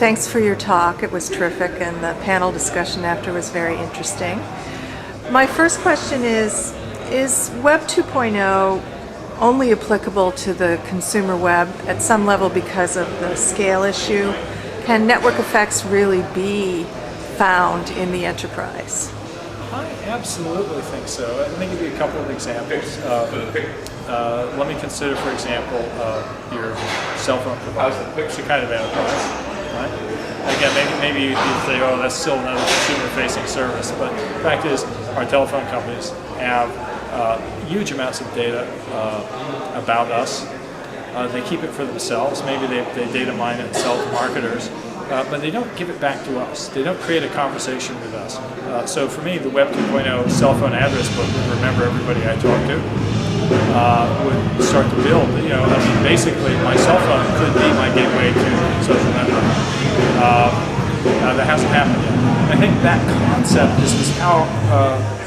Thanks for your talk. It was terrific, and the panel discussion after was very interesting. My first question is Web 2.0 only applicable to the consumer web at some level because of the scale issue? Can network effects really be found in the enterprise? I absolutely think so. Let me give you a couple of examples. Let me consider, for example, your cell phone provider. It's a kind of enterprise, right? Again, maybe you say, oh, that's still another consumer-facing service, but the fact is, our telephone companies have huge amounts of data about us. They keep it for themselves. Maybe they data mine it and sell it to marketers. But they don't give it back to us. They don't create a conversation with us. So for me, the Web 2.0 cell phone address book would remember everybody I talked to, would start to build. Basically, my cell phone could be my gateway to social network. That hasn't happened yet. I think that concept is how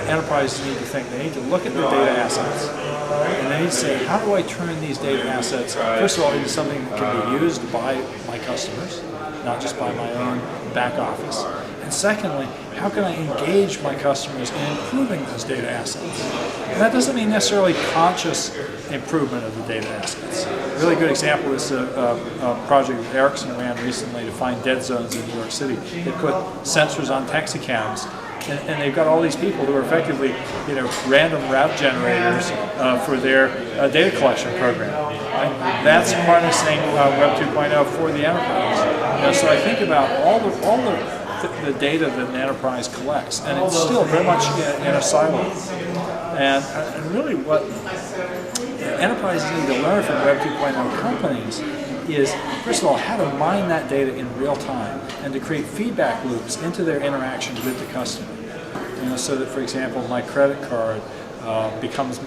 enterprises need to think. They need to look at their data assets, and they need to say, how do I turn these data assets, first of all, into something that can be used by my customers, not just by my own back office. And secondly, how can I engage my customers in improving those data assets? And that doesn't mean necessarily conscious improvement of the data assets. A really good example is a project that Ericsson ran recently to find dead zones in New York City. They put sensors on taxi cabs, and they've got all these people who are effectively, random route generators for their data collection program. Right? That's harnessing Web 2.0 for the enterprise. So I think about all the data that an enterprise collects, and it's still very much in a silo. And really, what enterprises need to learn from Web 2.0 companies is, first of all, how to mine that data in real time and to create feedback loops into their interaction with the customer. So that, for example, my credit card becomes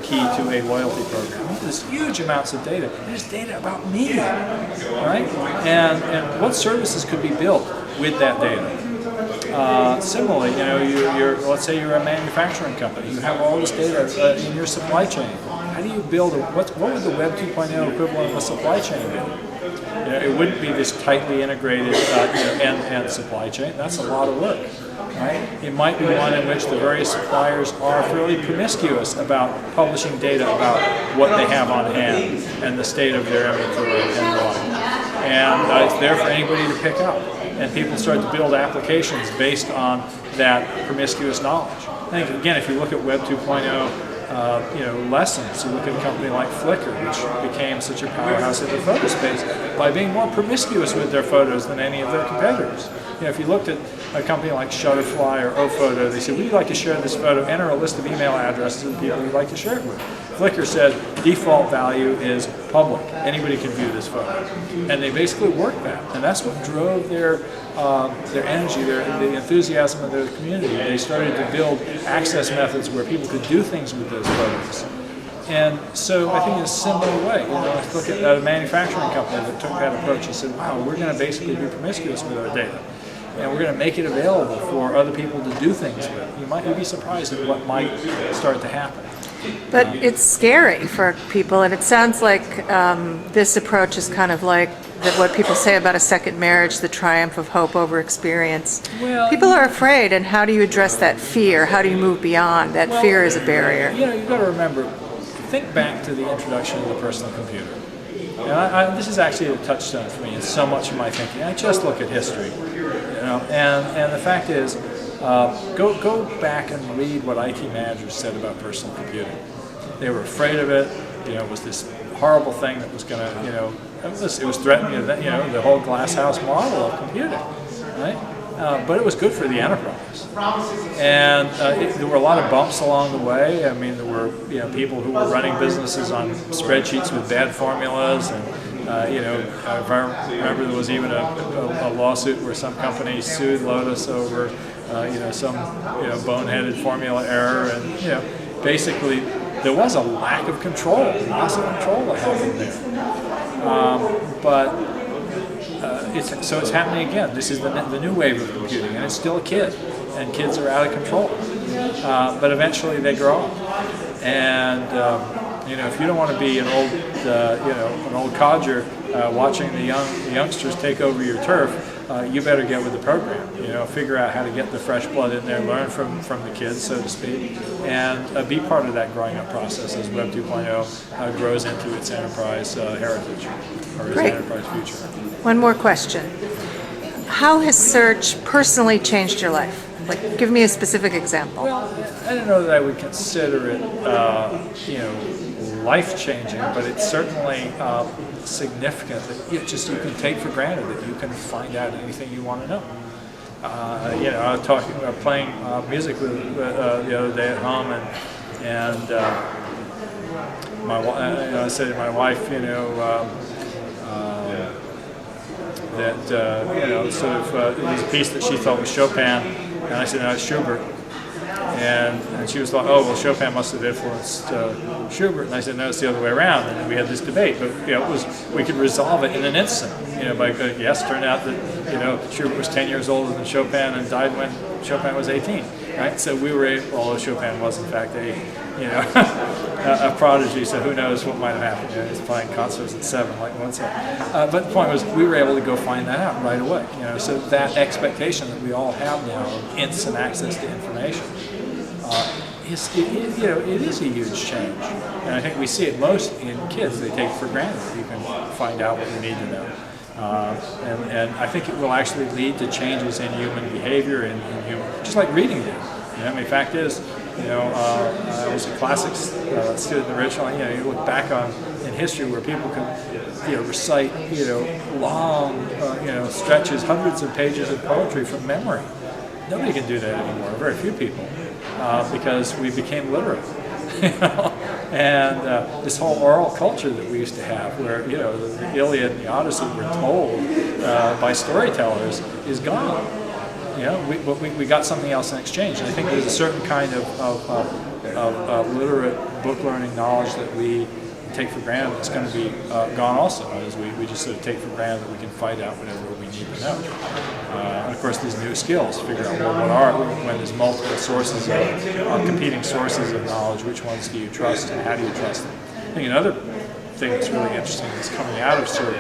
key to a loyalty program. There's huge amounts of data. There's data about me, right? And what services could be built with that data? Similarly, let's say you're a manufacturing company. You have all this data in your supply chain. How do you build what would the Web 2.0 equivalent of a supply chain be? It wouldn't be this tightly integrated end-to-end supply chain. That's a lot of work. Right? It might be one in which the various suppliers are fairly promiscuous about publishing data about what they have on hand and the state of their inventory and the like. And it's there for anybody to pick up. And people start to build applications based on that promiscuous knowledge. I think, again, if you look at Web 2.0 lessons, you look at a company like Flickr, which became such a powerhouse in the photo space by being more promiscuous with their photos than any of their competitors. If you looked at a company like Shutterfly or Ophoto, they said, would you like to share this photo? Enter a list of email addresses of the people you'd like to share it with. Flickr said default value is public. Anybody can view this photo. And they basically worked that. And that's what drove their energy, the enthusiasm of their community. They started to build access methods where people could do things with those photos. And so I think in a similar way, let's look at a manufacturing company that took that approach and said, wow, we're going to basically be promiscuous with our data. And we're going to make it available for other people to do things with. You'd be surprised at what might start to happen. But it's scary for people, and it sounds like this approach is kind of like what people say about a second marriage, the triumph of hope over experience. Well, people are afraid, and how do you address that fear? How do you move beyond that? Fear is a barrier. You've got to remember, think back to the introduction of the personal computer. And this is actually a touchstone for me in so much of my thinking. I just look at history, and the fact is, go back and read what IT managers said about personal computing. They were afraid of it. It was this horrible thing that was going to, it was threatening, the whole glass house model of computing, right? But it was good for the enterprise. And there were a lot of bumps along the way. I mean, there were people who were running businesses on spreadsheets with bad formulas, and I remember there was even a lawsuit where some company sued Lotus over some boneheaded formula error, and basically there was a lack of control, loss of control that happened there. So it's happening again. This is the new wave of computing, and it's still a kid, and kids are out of control. But eventually they grow up, and if you don't want to be an old codger watching the youngsters take over your turf, you better get with the program. Figure out how to get the fresh blood in there, learn from the kids, so to speak, and be part of that growing up process as Web 2.0 grows into its enterprise heritage, or its Great. enterprise future. One more question. How has search personally changed your life? Like, give me a specific example. Well, I don't know that I would consider it, life-changing, but it's certainly significant that you can take for granted that you can find out anything you want to know. I was playing music with the other day at home, and I said to my wife, that there was a piece that she thought was Chopin, and I said, no, it's Schubert. And she was like, oh, well, Chopin must have influenced Schubert. And I said, no, it's the other way around. And we had this debate, but we could resolve it in an instant. By yes, turned out that Schubert was 10 years older than Chopin and died when Chopin was 18. Right? So we were able, although Chopin was in fact a prodigy, so who knows what might have happened. He was playing concerts at 7, like Mozart. But the point was, we were able to go find that out right away. So that expectation that we all have now of instant access to information, it is a huge change. And I think we see it most in kids. They take for granted that you can find out what you need to know. And I think it will actually lead to changes in human behavior and just like reading did. The fact is, I was a classics student originally. You look back on in history where people can, recite, long, stretches, hundreds of pages of poetry from memory. Nobody can do that anymore. Very few people, because we became literate. And this whole oral culture that we used to have, where the Iliad and the Odyssey were told by storytellers, is gone. We got something else in exchange. And I think there's a certain kind of literate book learning knowledge that we take for granted that's going to be gone also, as we just sort of take for granted that we can find out whatever we need to know. And of course, these new skills, figure out when there's multiple sources of competing sources of knowledge, which ones do you trust and how do you trust them. I think another thing that's really interesting that's coming out of search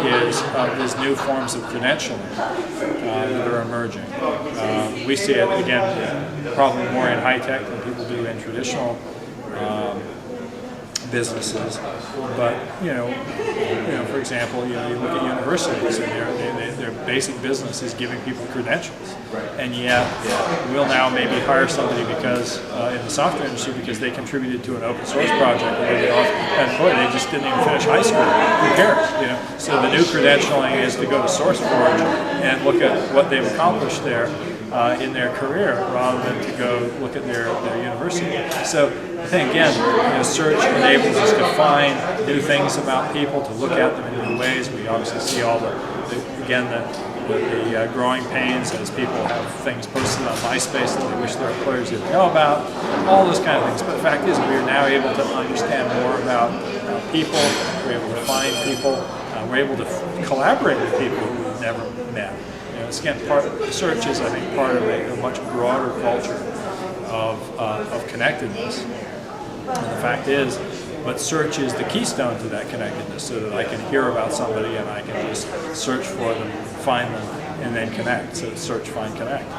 is these new forms of credentialing that are emerging. We see it, again, probably more in high tech than people do in traditional businesses, but for example, you look at universities and their basic business is giving people credentials, and yet we'll now maybe hire somebody because in the software industry because they contributed to an open source project, and boy, they just didn't even finish high school. Who cares? So the new credentialing is to go to SourceForge and look at what they've accomplished there in their career, rather than to go look at their university. So I think, again, search enables us to find new things about people, to look at them in new ways. We obviously see all the growing pains as people have things posted on MySpace that they wish their employers didn't know about, all those kind of things. But the fact is, we are now able to understand more about people, we're able to find people, we're able to collaborate with people who we've never met. Again, search is, I think, part of a much broader culture of connectedness. And the fact is, but search is the keystone to that connectedness, so that I can hear about somebody and I can just search for them, find them, and then connect. So search, find, connect.